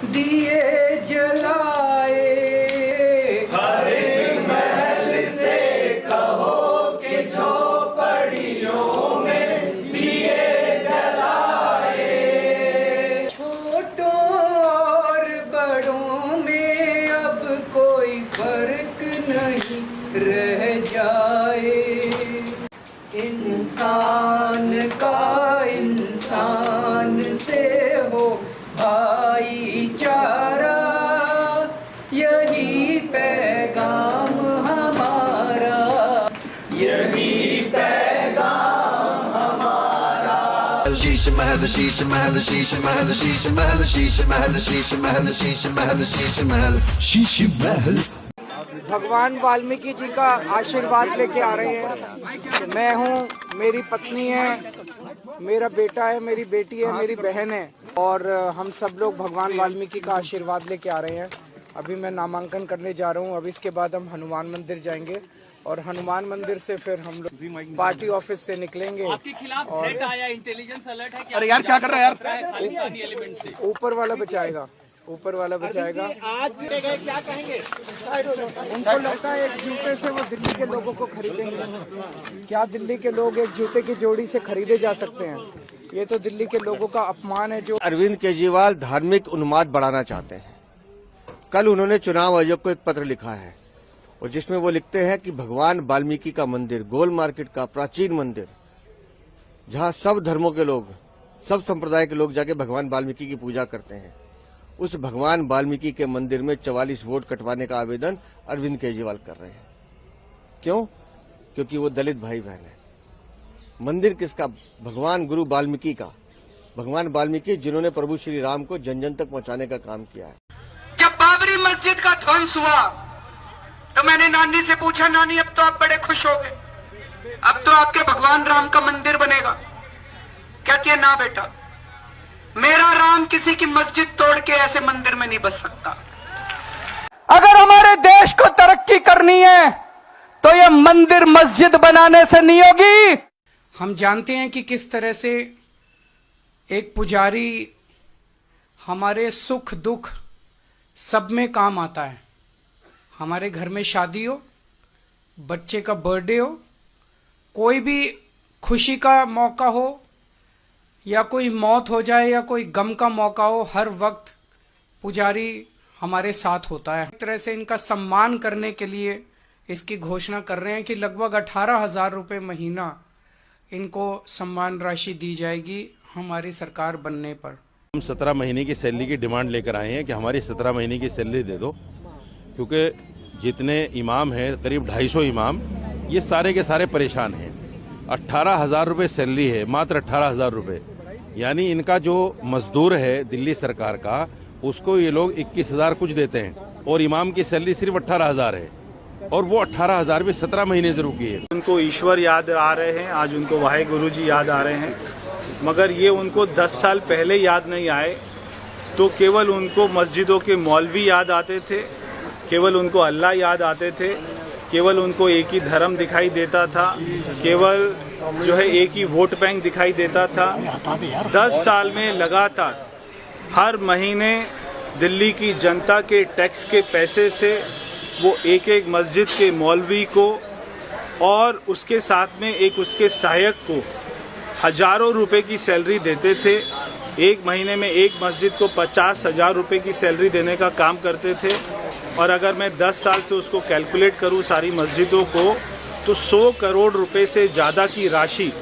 दिए जलाए। हर एक महल से कहो कि झोपड़ियों में दिए जलाए। छोटों और बड़ों में अब कोई फर्क नहीं रह जाए। इंसान का इंसान से हो भाईचारा, यही पैगाम हमारा, यही पैगाम हमारा। शीश महल शीश महल शीश महल शीश महल शीश महल शीश महल शीश महल शीश महल शीश महल। भगवान वाल्मीकि जी का आशीर्वाद लेके आ रहे हैं। मैं हूँ, मेरी पत्नी है, मेरा बेटा है, मेरी बेटी है, मेरी बहन है, और हम सब लोग भगवान वाल्मीकि का आशीर्वाद लेके आ रहे हैं। अभी मैं नामांकन करने जा रहा हूँ। अब इसके बाद हम हनुमान मंदिर जाएंगे और हनुमान मंदिर से फिर हम लोग पार्टी ऑफिस से निकलेंगे। आपके खिलाफ थ्रेट आया, इंटेलिजेंस अलर्ट है कि अरे यार क्या कर रहा है यार? एलिमेंट से ऊपर वाला बचाएगा, ऊपर वाला बचाएगा। आज गए क्या कहेंगे? उनको लगता है एक जूते से वो दिल्ली के लोगों को खरीदेंगे। क्या दिल्ली के लोग एक जूते की जोड़ी से खरीदे जा सकते हैं? ये तो दिल्ली के लोगों का अपमान है। जो अरविंद केजरीवाल धार्मिक उन्माद बढ़ाना चाहते हैं। कल उन्होंने चुनाव आयोग को एक पत्र लिखा है और जिसमें वो लिखते हैं कि भगवान वाल्मीकि का मंदिर, गोल मार्केट का प्राचीन मंदिर, जहां सब धर्मों के लोग, सब संप्रदाय के लोग जाके भगवान वाल्मीकि की पूजा करते हैं, उस भगवान वाल्मीकि के मंदिर में 44 वोट कटवाने का आवेदन अरविंद केजरीवाल कर रहे हैं। क्यों? क्योंकि वो दलित भाई बहन है। मंदिर किसका? भगवान गुरु वाल्मीकि का। भगवान वाल्मीकि जिन्होंने प्रभु श्री राम को जन जन तक पहुंचाने का काम किया है। जब बाबरी मस्जिद का ध्वंस हुआ तो मैंने नानी से पूछा, नानी अब तो आप बड़े खुश हो गए, अब तो आपके भगवान राम का मंदिर बनेगा? कहती है, ना बेटा, मेरा राम किसी की मस्जिद तोड़ के ऐसे मंदिर में नहीं बस सकता। अगर हमारे देश को तरक्की करनी है तो ये मंदिर मस्जिद बनाने से नहीं होगी। हम जानते हैं कि किस तरह से एक पुजारी हमारे सुख दुख सब में काम आता है। हमारे घर में शादी हो, बच्चे का बर्थडे हो, कोई भी खुशी का मौका हो, या कोई मौत हो जाए या कोई गम का मौका हो, हर वक्त पुजारी हमारे साथ होता है। एक तरह से इनका सम्मान करने के लिए इसकी घोषणा कर रहे हैं कि लगभग 18,000 रुपये महीना इनको सम्मान राशि दी जाएगी हमारी सरकार बनने पर। हम 17 महीने की सैलरी की डिमांड लेकर आए हैं कि हमारी 17 महीने की सैलरी दे दो, क्योंकि जितने इमाम हैं, करीब 250 इमाम, ये सारे के सारे परेशान हैं। 18,000 रुपये सैलरी है, मात्र 18,000 रुपये। यानी इनका जो मजदूर है दिल्ली सरकार का, उसको ये लोग 21,000 कुछ देते हैं और इमाम की सैलरी सिर्फ 18,000 है, और वो 18,000 भी 17 महीने से रुकी है। उनको ईश्वर याद आ रहे हैं, आज उनको वाहेगुरु जी याद आ रहे हैं, मगर ये उनको 10 साल पहले याद नहीं आए तो केवल उनको मस्जिदों के मौलवी याद आते थे, केवल उनको अल्लाह याद आते थे, केवल उनको एक ही धर्म दिखाई देता था, केवल जो है एक ही वोट बैंक दिखाई देता था। 10 साल में लगातार हर महीने दिल्ली की जनता के टैक्स के पैसे से वो एक एक मस्जिद के मौलवी को और उसके साथ में एक उसके सहायक को हजारों रुपए की सैलरी देते थे। एक महीने में एक मस्जिद को 50,000 रुपए की सैलरी देने का काम करते थे, और अगर मैं 10 साल से उसको कैलकुलेट करूं सारी मस्जिदों को, तो 100 करोड़ रुपए से ज़्यादा की राशि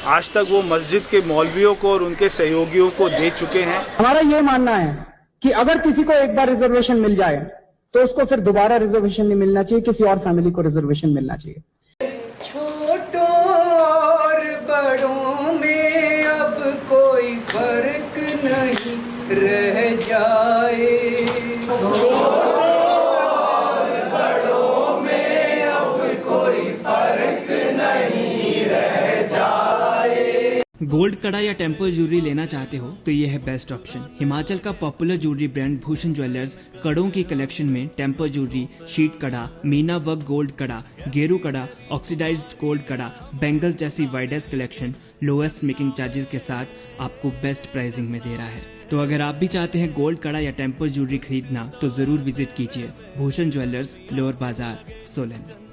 आज तक वो मस्जिद के मौलवियों को और उनके सहयोगियों को दे चुके हैं। हमारा ये मानना है कि अगर किसी को एक बार रिजर्वेशन मिल जाए तो उसको फिर दोबारा रिजर्वेशन नहीं मिलना चाहिए, किसी और फैमिली को रिजर्वेशन मिलना चाहिए। छोटों और बड़ों में अब कोई फर्क नहीं रह जाए। गोल्ड कड़ा या टेम्पल ज्वेलरी लेना चाहते हो तो ये है बेस्ट ऑप्शन। हिमाचल का popular jewellery brand Bhushan jewellers कड़ों की कलेक्शन में टेम्पल ज्वेलरी, शीट कड़ा, मीना वर्क गोल्ड कड़ा, गेरू कड़ा, ऑक्सीडाइज्ड गोल्ड कड़ा, बैंगल जैसी widest collection lowest making charges के साथ आपको बेस्ट प्राइसिंग में दे रहा है। तो अगर आप भी चाहते हैं गोल्ड कड़ा या टेम्पर ज्वेलरी खरीदना तो जरूर विजिट कीजिए भूषण ज्वेलर्स, लोअर बाजार, सोलन।